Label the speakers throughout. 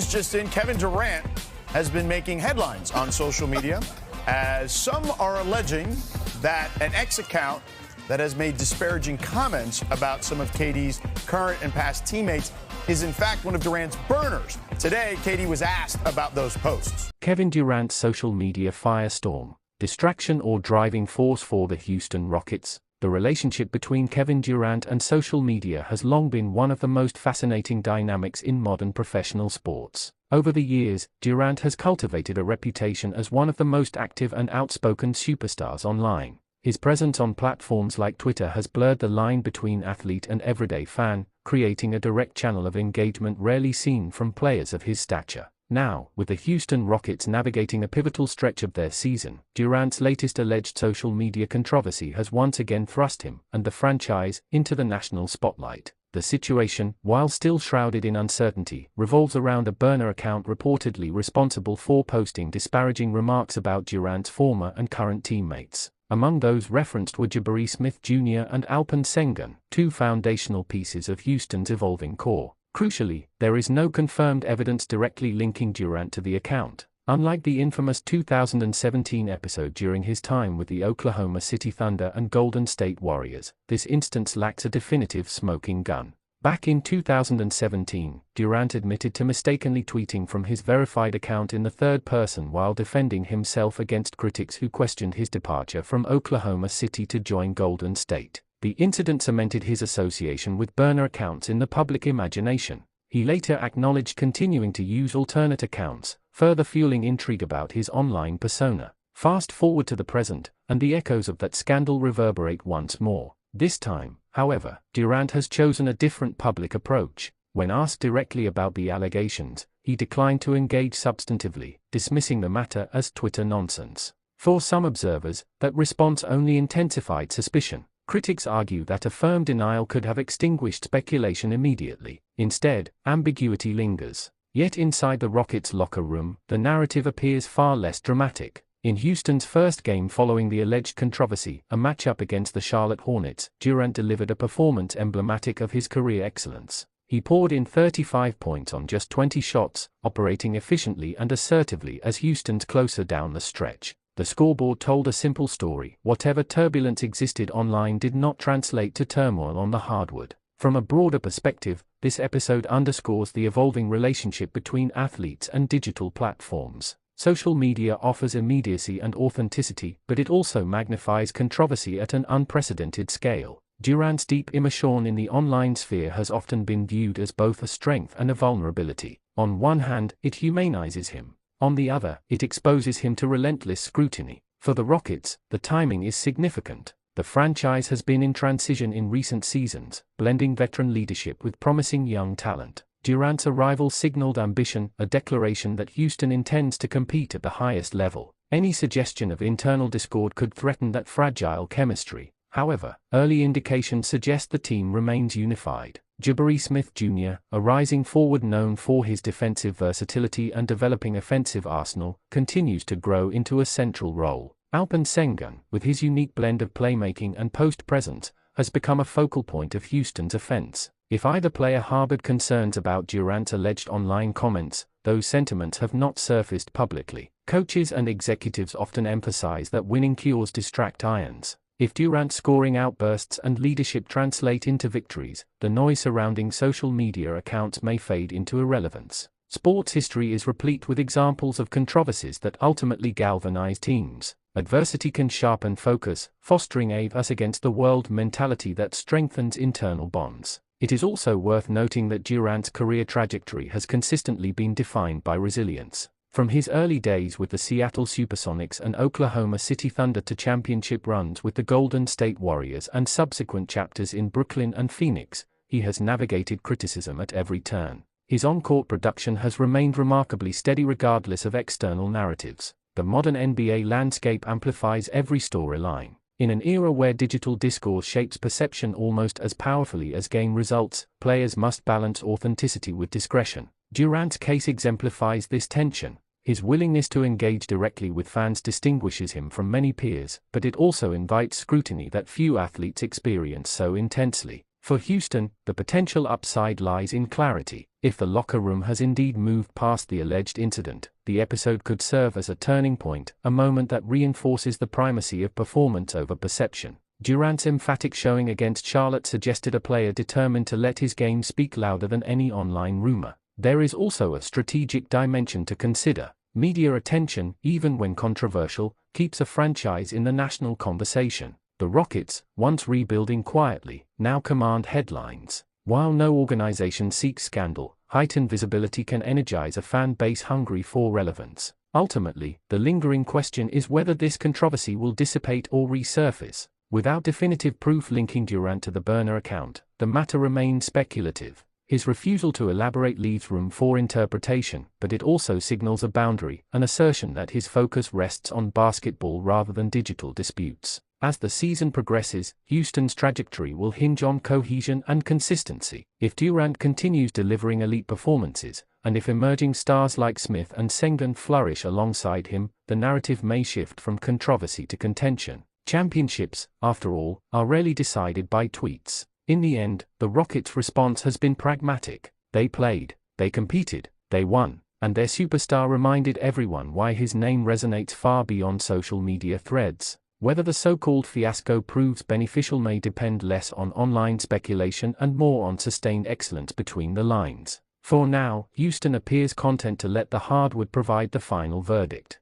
Speaker 1: Just in, Kevin Durant has been making headlines on social media as some are alleging that an X account that has made disparaging comments about some of KD's current and past teammates is in fact one of Durant's burners. Today, KD was asked about those posts.
Speaker 2: Kevin Durant's social media firestorm, distraction or driving force for the Houston Rockets. The relationship between Kevin Durant and social media has long been one of the most fascinating dynamics in modern professional sports. Over the years, Durant has cultivated a reputation as one of the most active and outspoken superstars online. His presence on platforms like Twitter has blurred the line between athlete and everyday fan, creating a direct channel of engagement rarely seen from players of his stature. Now, with the Houston Rockets navigating a pivotal stretch of their season, Durant's latest alleged social media controversy has once again thrust him and the franchise into the national spotlight. The situation, while still shrouded in uncertainty, revolves around a burner account reportedly responsible for posting disparaging remarks about Durant's former and current teammates. Among those referenced were Jabari Smith Jr. and Alperen Sengun, two foundational pieces of Houston's evolving core. Crucially, there is no confirmed evidence directly linking Durant to the account. Unlike the infamous 2017 episode during his time with the Oklahoma City Thunder and Golden State Warriors, this instance lacks a definitive smoking gun. Back in 2017, Durant admitted to mistakenly tweeting from his verified account in the third person while defending himself against critics who questioned his departure from Oklahoma City to join Golden State. The incident cemented his association with burner accounts in the public imagination. He later acknowledged continuing to use alternate accounts, further fueling intrigue about his online persona. Fast forward to the present, and the echoes of that scandal reverberate once more. This time, however, Durant has chosen a different public approach. When asked directly about the allegations, he declined to engage substantively, dismissing the matter as Twitter nonsense. For some observers, that response only intensified suspicion. Critics argue that a firm denial could have extinguished speculation immediately. Instead, ambiguity lingers. Yet inside the Rockets' locker room, the narrative appears far less dramatic. In Houston's first game following the alleged controversy, a matchup against the Charlotte Hornets, Durant delivered a performance emblematic of his career excellence. He poured in 35 points on just 20 shots, operating efficiently and assertively as Houston's closer down the stretch. The scoreboard told a simple story. Whatever turbulence existed online did not translate to turmoil on the hardwood. From a broader perspective, this episode underscores the evolving relationship between athletes and digital platforms. Social media offers immediacy and authenticity, but it also magnifies controversy at an unprecedented scale. Durant's deep immersion in the online sphere has often been viewed as both a strength and a vulnerability. On one hand, it humanizes him. On the other, it exposes him to relentless scrutiny. For the Rockets, the timing is significant. The franchise has been in transition in recent seasons, blending veteran leadership with promising young talent. Durant's arrival signaled ambition, a declaration that Houston intends to compete at the highest level. Any suggestion of internal discord could threaten that fragile chemistry. However, early indications suggest the team remains unified. Jabari Smith Jr., a rising forward known for his defensive versatility and developing offensive arsenal, continues to grow into a central role. Alperen Sengun, with his unique blend of playmaking and post presence, has become a focal point of Houston's offense. If either player harbored concerns about Durant's alleged online comments, those sentiments have not surfaced publicly. Coaches and executives often emphasize that winning cures distract irons. If Durant's scoring outbursts and leadership translate into victories, the noise surrounding social media accounts may fade into irrelevance. Sports history is replete with examples of controversies that ultimately galvanize teams. Adversity can sharpen focus, fostering a us against the world mentality that strengthens internal bonds. It is also worth noting that Durant's career trajectory has consistently been defined by resilience. From his early days with the Seattle Supersonics and Oklahoma City Thunder to championship runs with the Golden State Warriors and subsequent chapters in Brooklyn and Phoenix, he has navigated criticism at every turn. His on-court production has remained remarkably steady regardless of external narratives. The modern NBA landscape amplifies every storyline. In an era where digital discourse shapes perception almost as powerfully as game results, players must balance authenticity with discretion. Durant's case exemplifies this tension. His willingness to engage directly with fans distinguishes him from many peers, but it also invites scrutiny that few athletes experience so intensely. For Houston, the potential upside lies in clarity. If the locker room has indeed moved past the alleged incident, the episode could serve as a turning point, a moment that reinforces the primacy of performance over perception. Durant's emphatic showing against Charlotte suggested a player determined to let his game speak louder than any online rumor. There is also a strategic dimension to consider. Media attention, even when controversial, keeps a franchise in the national conversation. The Rockets, once rebuilding quietly, now command headlines. While no organization seeks scandal, heightened visibility can energize a fan base hungry for relevance. Ultimately, the lingering question is whether this controversy will dissipate or resurface. Without definitive proof linking Durant to the burner account, the matter remains speculative. His refusal to elaborate leaves room for interpretation, but it also signals a boundary, an assertion that his focus rests on basketball rather than digital disputes. As the season progresses, Houston's trajectory will hinge on cohesion and consistency. If Durant continues delivering elite performances, and if emerging stars like Smith and Sengun flourish alongside him, the narrative may shift from controversy to contention. Championships, after all, are rarely decided by tweets. In the end, the Rockets' response has been pragmatic. They played, they competed, they won, and their superstar reminded everyone why his name resonates far beyond social media threads. Whether the so-called fiasco proves beneficial may depend less on online speculation and more on sustained excellence between the lines. For now, Houston appears content to let the hardwood provide the final verdict.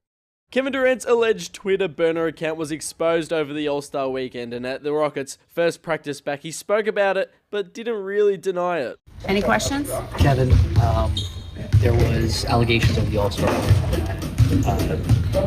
Speaker 3: Kevin Durant's alleged Twitter burner account was exposed over the All-Star weekend, and at the Rockets' first practice back, he spoke about it, but didn't really deny it.
Speaker 4: Any questions?
Speaker 5: Kevin, there was allegations of the All-Star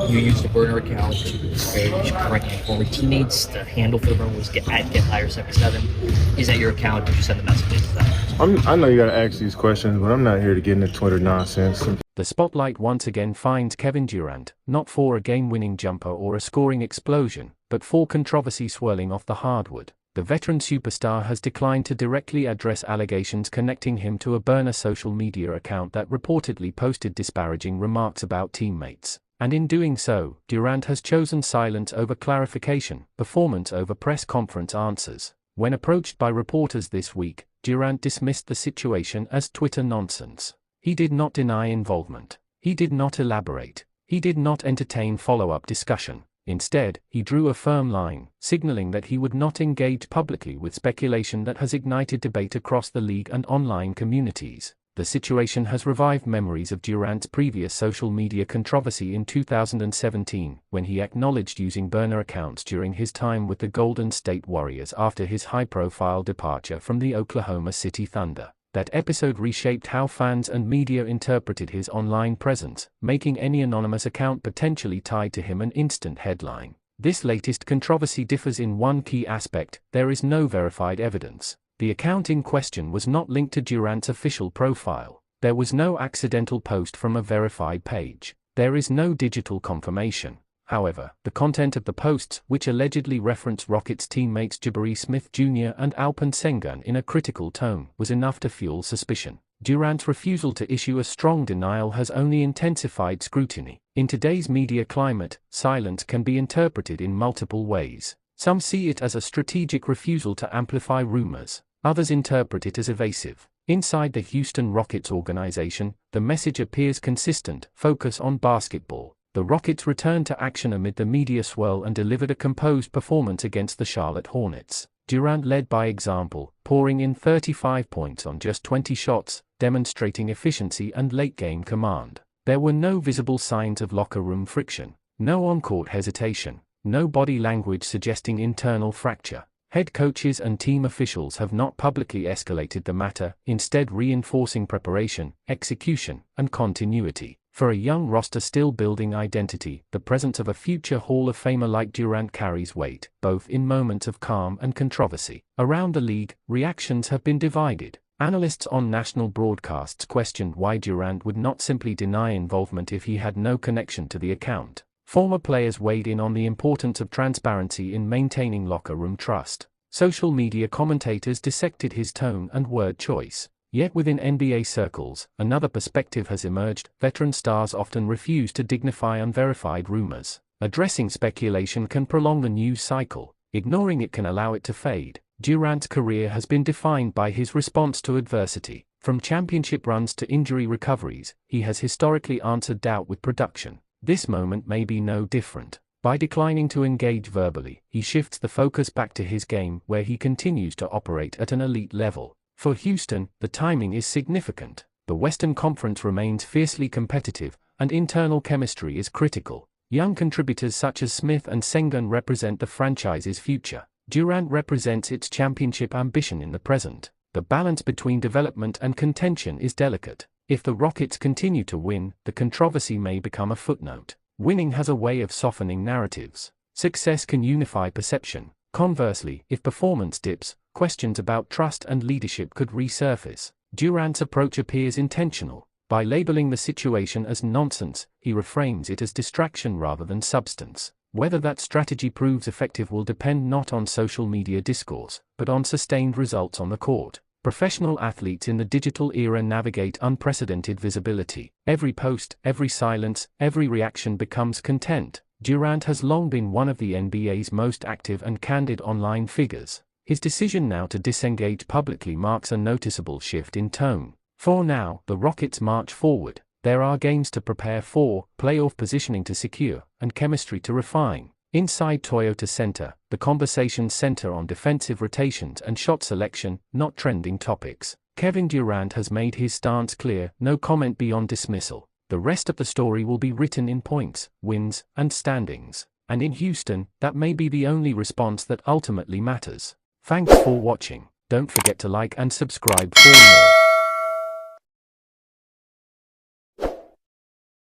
Speaker 5: you used a burner account to disparage current and former teammates. The handle for the burner was @GetHigher77. Is that your account? Did you send the messages to that?
Speaker 6: I know you gotta ask these questions, but I'm not here to get into Twitter nonsense.
Speaker 2: The spotlight once again finds Kevin Durant, not for a game-winning jumper or a scoring explosion, but for controversy swirling off the hardwood. The veteran superstar has declined to directly address allegations connecting him to a burner social media account that reportedly posted disparaging remarks about teammates. And in doing so, Durant has chosen silence over clarification, performance over press conference answers. When approached by reporters this week, Durant dismissed the situation as Twitter nonsense. He did not deny involvement. He did not elaborate. He did not entertain follow-up discussion. Instead, he drew a firm line, signaling that he would not engage publicly with speculation that has ignited debate across the league and online communities. The situation has revived memories of Durant's previous social media controversy in 2017, when he acknowledged using burner accounts during his time with the Golden State Warriors after his high-profile departure from the Oklahoma City Thunder. That episode reshaped how fans and media interpreted his online presence, making any anonymous account potentially tied to him an instant headline. This latest controversy differs in one key aspect: there is no verified evidence. The account in question was not linked to Durant's official profile. There was no accidental post from a verified page. There is no digital confirmation. However, the content of the posts, which allegedly reference Rockets teammates Jabari Smith Jr. and Alperen Sengun in a critical tone, was enough to fuel suspicion. Durant's refusal to issue a strong denial has only intensified scrutiny. In today's media climate, silence can be interpreted in multiple ways. Some see it as a strategic refusal to amplify rumors. Others interpret it as evasive. Inside the Houston Rockets organization, the message appears consistent: focus on basketball. The Rockets returned to action amid the media swirl and delivered a composed performance against the Charlotte Hornets. Durant led by example, pouring in 35 points on just 20 shots, demonstrating efficiency and late-game command. There were no visible signs of locker room friction, no on-court hesitation, no body language suggesting internal fracture. Head coaches and team officials have not publicly escalated the matter, instead reinforcing preparation, execution, and continuity. For a young roster still building identity, the presence of a future Hall of Famer like Durant carries weight, both in moments of calm and controversy. Around the league, reactions have been divided. Analysts on national broadcasts questioned why Durant would not simply deny involvement if he had no connection to the account. Former players weighed in on the importance of transparency in maintaining locker room trust. Social media commentators dissected his tone and word choice. Yet within NBA circles, another perspective has emerged: veteran stars often refuse to dignify unverified rumors. Addressing speculation can prolong the news cycle. Ignoring it can allow it to fade. Durant's career has been defined by his response to adversity. From championship runs to injury recoveries, he has historically answered doubt with production. This moment may be no different. By declining to engage verbally, he shifts the focus back to his game, where he continues to operate at an elite level. For Houston, the timing is significant. The Western Conference remains fiercely competitive, and internal chemistry is critical. Young contributors such as Smith and Sengun represent the franchise's future. Durant represents its championship ambition in the present. The balance between development and contention is delicate. If the Rockets continue to win, the controversy may become a footnote. Winning has a way of softening narratives. Success can unify perception. Conversely, if performance dips, questions about trust and leadership could resurface. Durant's approach appears intentional. By labeling the situation as nonsense, he reframes it as distraction rather than substance. Whether that strategy proves effective will depend not on social media discourse, but on sustained results on the court. Professional athletes in the digital era navigate unprecedented visibility. Every post, every silence, every reaction becomes content. Durant has long been one of the NBA's most active and candid online figures. His decision now to disengage publicly marks a noticeable shift in tone. For now, the Rockets march forward. There are games to prepare for, playoff positioning to secure, and chemistry to refine. Inside Toyota Center, the conversations center on defensive rotations and shot selection, not trending topics. Kevin Durant has made his stance clear, no comment beyond dismissal. The rest of the story will be written in points, wins, and standings. And in Houston, that may be the only response that ultimately matters. Thanks for watching. Don't forget to like and subscribe for more.